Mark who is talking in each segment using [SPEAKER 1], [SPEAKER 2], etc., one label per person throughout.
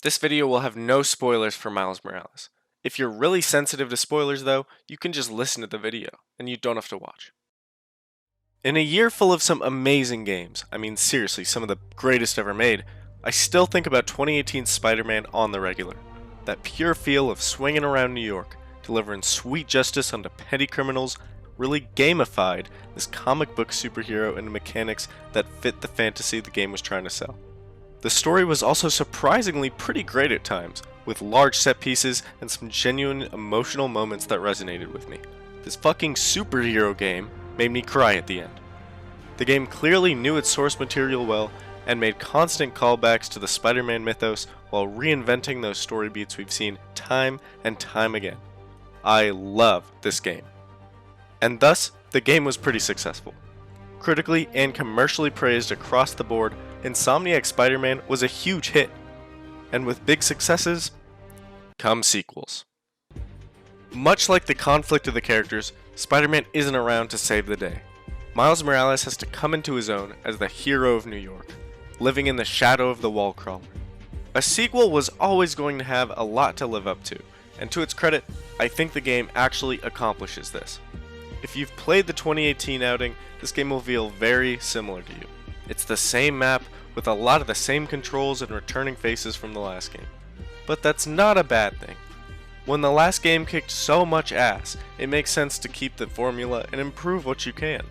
[SPEAKER 1] This video will have no spoilers for Miles Morales. If you're really sensitive to spoilers though, you can just listen to the video, and you don't have to watch. In a year full of some amazing games, I mean seriously, some of the greatest ever made, I still think about 2018's Spider-Man on the regular. That pure feel of swinging around New York, delivering sweet justice onto petty criminals, really gamified this comic book superhero into mechanics that fit the fantasy the game was trying to sell. The story was also surprisingly pretty great at times, with large set pieces and some genuine emotional moments that resonated with me. This fucking superhero game made me cry at the end. The game clearly knew its source material well and made constant callbacks to the Spider-Man mythos while reinventing those story beats we've seen time and time again. I love this game. And thus, the game was pretty successful. Critically and commercially praised across the board, Insomniac's Spider-Man was a huge hit. And with big successes, come sequels. Much like the conflict of the characters, Spider-Man isn't around to save the day. Miles Morales has to come into his own as the hero of New York, living in the shadow of the wall crawler. A sequel was always going to have a lot to live up to, and to its credit, I think the game actually accomplishes this. If you've played the 2018 outing, this game will feel very similar to you. It's the same map with a lot of the same controls and returning faces from the last game. But that's not a bad thing. When the last game kicked so much ass, it makes sense to keep the formula and improve what you can.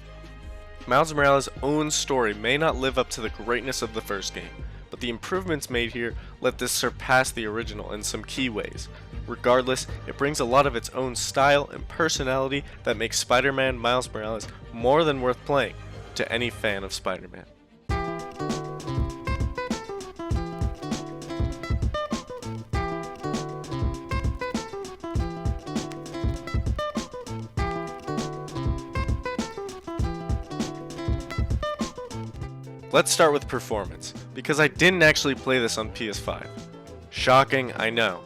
[SPEAKER 1] Miles Morales' own story may not live up to the greatness of the first game, but the improvements made here let this surpass the original in some key ways. Regardless, it brings a lot of its own style and personality that makes Spider-Man Miles Morales more than worth playing to any fan of Spider-Man. Let's start with performance, because I didn't actually play this on PS5. Shocking, I know.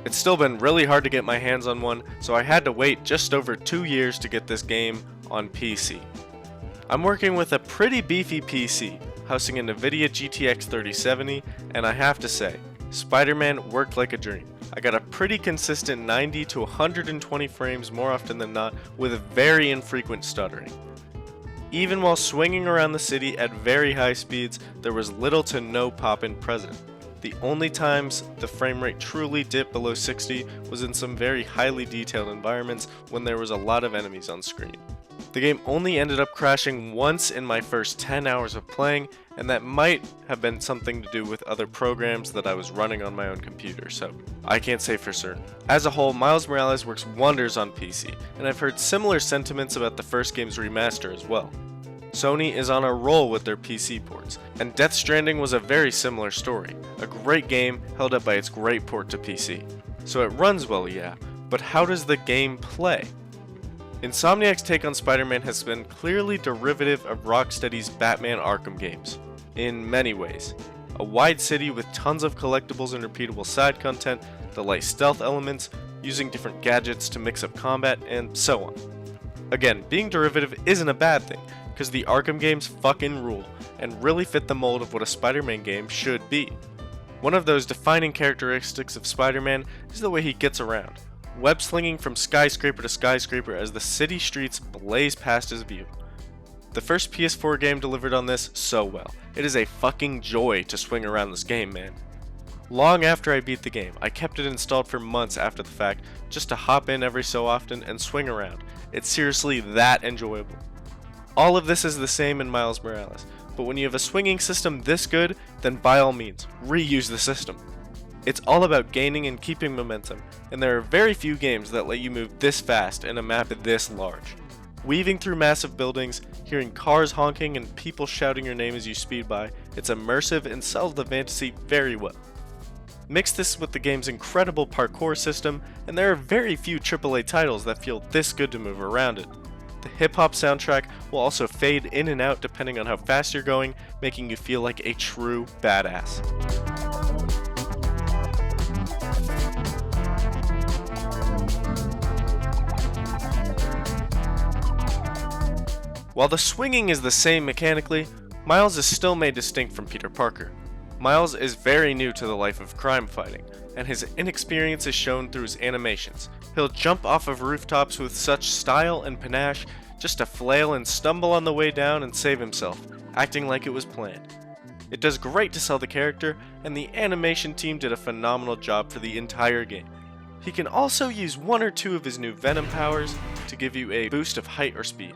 [SPEAKER 1] It's still been really hard to get my hands on one, so I had to wait just over 2 years to get this game on PC. I'm working with a pretty beefy PC, housing a NVIDIA GTX 3070, and I have to say, Spider-Man worked like a dream. I got a pretty consistent 90 to 120 frames more often than not, with very infrequent stuttering. Even while swinging around the city at very high speeds, there was little to no pop-in present. The only times the frame rate truly dipped below 60 was in some very highly detailed environments when there was a lot of enemies on screen. The game only ended up crashing once in my first 10 hours of playing, and that might have been something to do with other programs that I was running on my own computer, so I can't say for certain. As a whole, Miles Morales works wonders on PC, and I've heard similar sentiments about the first game's remaster as well. Sony is on a roll with their PC ports, and Death Stranding was a very similar story. A great game held up by its great port to PC. So it runs well, yeah, but how does the game play? Insomniac's take on Spider-Man has been clearly derivative of Rocksteady's Batman Arkham games, in many ways. A wide city with tons of collectibles and repeatable side content, the light stealth elements, using different gadgets to mix up combat, and so on. Again, being derivative isn't a bad thing, because the Arkham games fucking rule, and really fit the mold of what a Spider-Man game should be. One of those defining characteristics of Spider-Man is the way he gets around, web-slinging from skyscraper to skyscraper as the city streets blaze past his view. The first PS4 game delivered on this so well. It is a fucking joy to swing around this game, man. Long after I beat the game, I kept it installed for months after the fact, just to hop in every so often and swing around. It's seriously that enjoyable. All of this is the same in Miles Morales, but when you have a swinging system this good, then by all means, reuse the system. It's all about gaining and keeping momentum, and there are very few games that let you move this fast in a map this large. Weaving through massive buildings, hearing cars honking and people shouting your name as you speed by, it's immersive and sells the fantasy very well. Mix this with the game's incredible parkour system, and there are very few AAA titles that feel this good to move around it. The hip-hop soundtrack will also fade in and out depending on how fast you're going, making you feel like a true badass. While the swinging is the same mechanically, Miles is still made distinct from Peter Parker. Miles is very new to the life of crime fighting, and his inexperience is shown through his animations. He'll jump off of rooftops with such style and panache, just to flail and stumble on the way down and save himself, acting like it was planned. It does great to sell the character, and the animation team did a phenomenal job for the entire game. He can also use one or two of his new Venom powers to give you a boost of height or speed.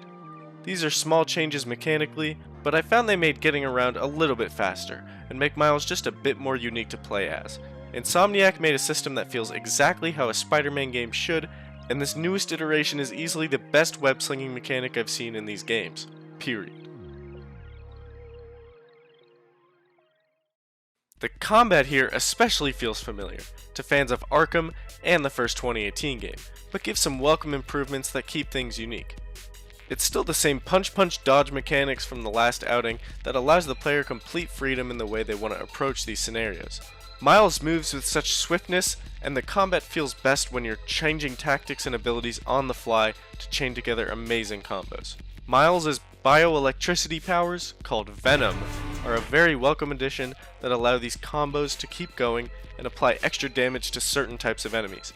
[SPEAKER 1] These are small changes mechanically, but I found they made getting around a little bit faster, and make Miles just a bit more unique to play as. Insomniac made a system that feels exactly how a Spider-Man game should, and this newest iteration is easily the best web-slinging mechanic I've seen in these games. Period. The combat here especially feels familiar to fans of Arkham and the first 2018 game, but gives some welcome improvements that keep things unique. It's still the same punch dodge mechanics from the last outing that allows the player complete freedom in the way they want to approach these scenarios. Miles moves with such swiftness, and the combat feels best when you're changing tactics and abilities on the fly to chain together amazing combos. Miles' bioelectricity powers, called Venom, are a very welcome addition that allow these combos to keep going and apply extra damage to certain types of enemies.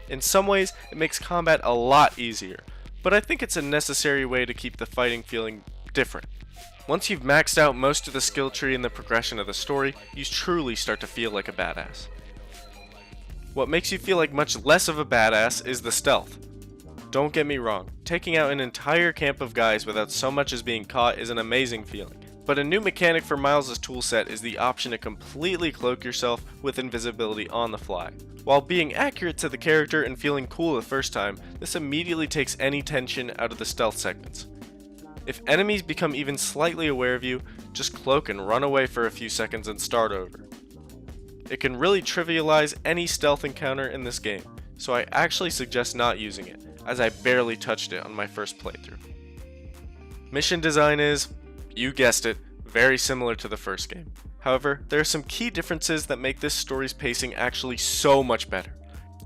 [SPEAKER 1] In some ways, it makes combat a lot easier, but I think it's a necessary way to keep the fighting feeling different. Once you've maxed out most of the skill tree and the progression of the story, you truly start to feel like a badass. What makes you feel like much less of a badass is the stealth. Don't get me wrong, taking out an entire camp of guys without so much as being caught is an amazing feeling. But a new mechanic for Miles' toolset is the option to completely cloak yourself with invisibility on the fly. While being accurate to the character and feeling cool the first time, this immediately takes any tension out of the stealth segments. If enemies become even slightly aware of you, just cloak and run away for a few seconds and start over. It can really trivialize any stealth encounter in this game, so I actually suggest not using it, as I barely touched it on my first playthrough. Mission design is, you guessed it, very similar to the first game. However, there are some key differences that make this story's pacing actually so much better.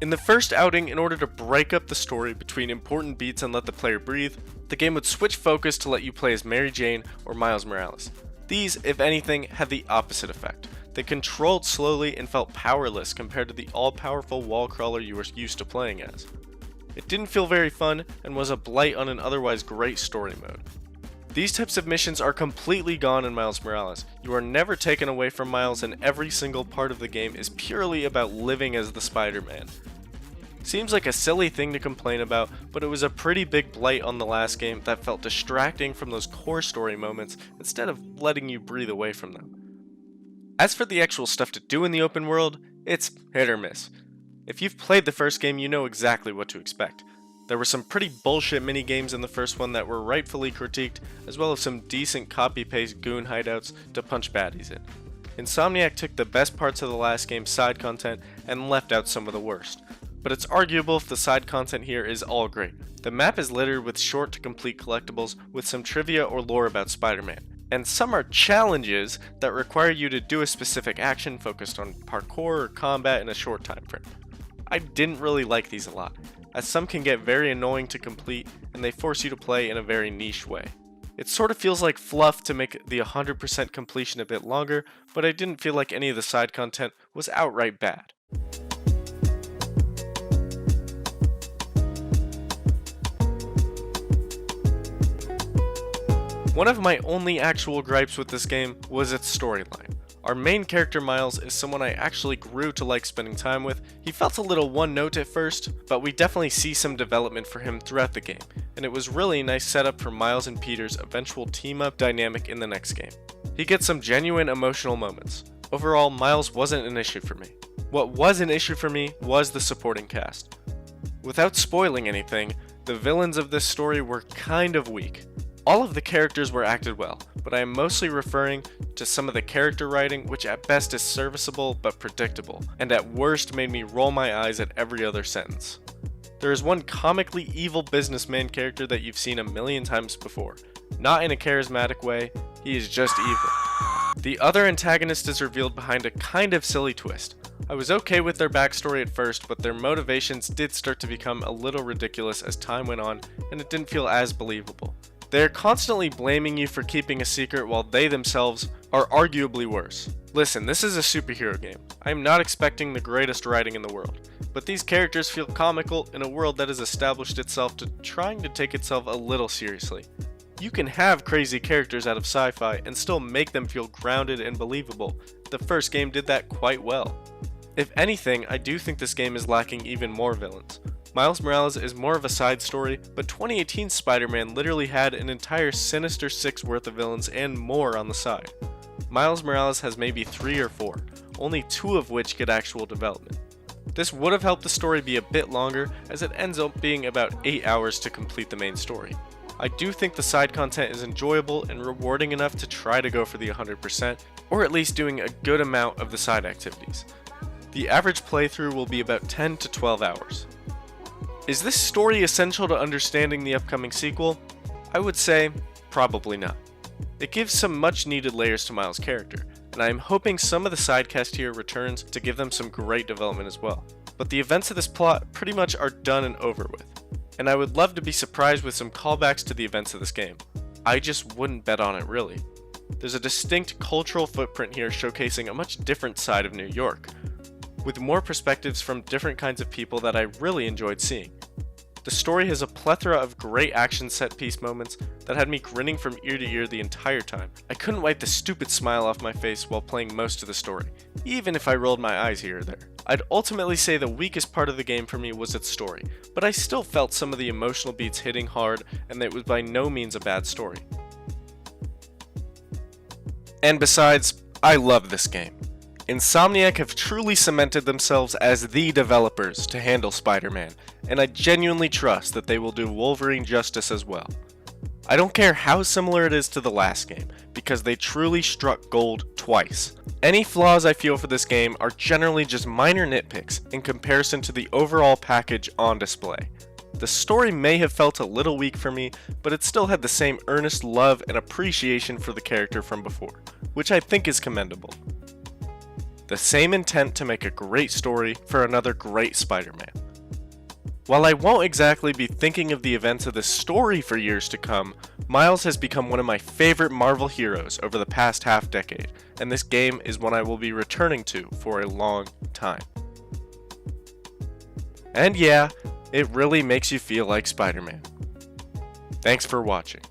[SPEAKER 1] In the first outing, in order to break up the story between important beats and let the player breathe, the game would switch focus to let you play as Mary Jane or Miles Morales. These, if anything, had the opposite effect. They controlled slowly and felt powerless compared to the all-powerful wall crawler you were used to playing as. It didn't feel very fun and was a blight on an otherwise great story mode. These types of missions are completely gone in Miles Morales. You are never taken away from Miles, and every single part of the game is purely about living as the Spider-Man. Seems like a silly thing to complain about, but it was a pretty big blight on the last game that felt distracting from those core story moments instead of letting you breathe away from them. As for the actual stuff to do in the open world, it's hit or miss. If you've played the first game, you know exactly what to expect. There were some pretty bullshit minigames in the first one that were rightfully critiqued, as well as some decent copy-paste goon hideouts to punch baddies in. Insomniac took the best parts of the last game's side content and left out some of the worst. But it's arguable if the side content here is all great. The map is littered with short to complete collectibles with some trivia or lore about Spider-Man. And some are challenges that require you to do a specific action focused on parkour or combat in a short time frame. I didn't really like these a lot, as some can get very annoying to complete and they force you to play in a very niche way. It sort of feels like fluff to make the 100% completion a bit longer, but I didn't feel like any of the side content was outright bad. One of my only actual gripes with this game was its storyline. Our main character Miles is someone I actually grew to like spending time with. He felt a little one note at first, but we definitely see some development for him throughout the game, and it was really a nice setup for Miles and Peter's eventual team-up dynamic in the next game. He gets some genuine emotional moments. Overall, Miles wasn't an issue for me. What was an issue for me was the supporting cast. Without spoiling anything, the villains of this story were kind of weak. All of the characters were acted well, but I am mostly referring to some of the character writing, which at best is serviceable but predictable, and at worst made me roll my eyes at every other sentence. There is one comically evil businessman character that you've seen a million times before. Not in a charismatic way, he is just evil. The other antagonist is revealed behind a kind of silly twist. I was okay with their backstory at first, but their motivations did start to become a little ridiculous as time went on, and it didn't feel as believable. They are constantly blaming you for keeping a secret while they themselves are arguably worse. Listen, this is a superhero game. I am not expecting the greatest writing in the world, but these characters feel comical in a world that has established itself to trying to take itself a little seriously. You can have crazy characters out of sci-fi and still make them feel grounded and believable. The first game did that quite well. If anything, I do think this game is lacking even more villains. Miles Morales is more of a side story, but 2018's Spider-Man literally had an entire Sinister Six worth of villains and more on the side. Miles Morales has maybe 3 or 4, only 2 of which get actual development. This would have helped the story be a bit longer, as it ends up being about 8 hours to complete the main story. I do think the side content is enjoyable and rewarding enough to try to go for the 100%, or at least doing a good amount of the side activities. The average playthrough will be about 10 to 12 hours. Is this story essential to understanding the upcoming sequel? I would say, probably not. It gives some much needed layers to Miles' character, and I am hoping some of the side cast here returns to give them some great development as well. But the events of this plot pretty much are done and over with, and I would love to be surprised with some callbacks to the events of this game. I just wouldn't bet on it really. There's a distinct cultural footprint here showcasing a much different side of New York, with more perspectives from different kinds of people that I really enjoyed seeing. The story has a plethora of great action set-piece moments that had me grinning from ear to ear the entire time. I couldn't wipe the stupid smile off my face while playing most of the story, even if I rolled my eyes here or there. I'd ultimately say the weakest part of the game for me was its story, but I still felt some of the emotional beats hitting hard, and it was by no means a bad story. And besides, I love this game. Insomniac have truly cemented themselves as the developers to handle Spider-Man, and I genuinely trust that they will do Wolverine justice as well. I don't care how similar it is to the last game, because they truly struck gold twice. Any flaws I feel for this game are generally just minor nitpicks in comparison to the overall package on display. The story may have felt a little weak for me, but it still had the same earnest love and appreciation for the character from before, which I think is commendable. The same intent to make a great story for another great Spider-Man. While I won't exactly be thinking of the events of this story for years to come, Miles has become one of my favorite Marvel heroes over the past half decade, and this game is one I will be returning to for a long time. And yeah, it really makes you feel like Spider-Man. Thanks for watching.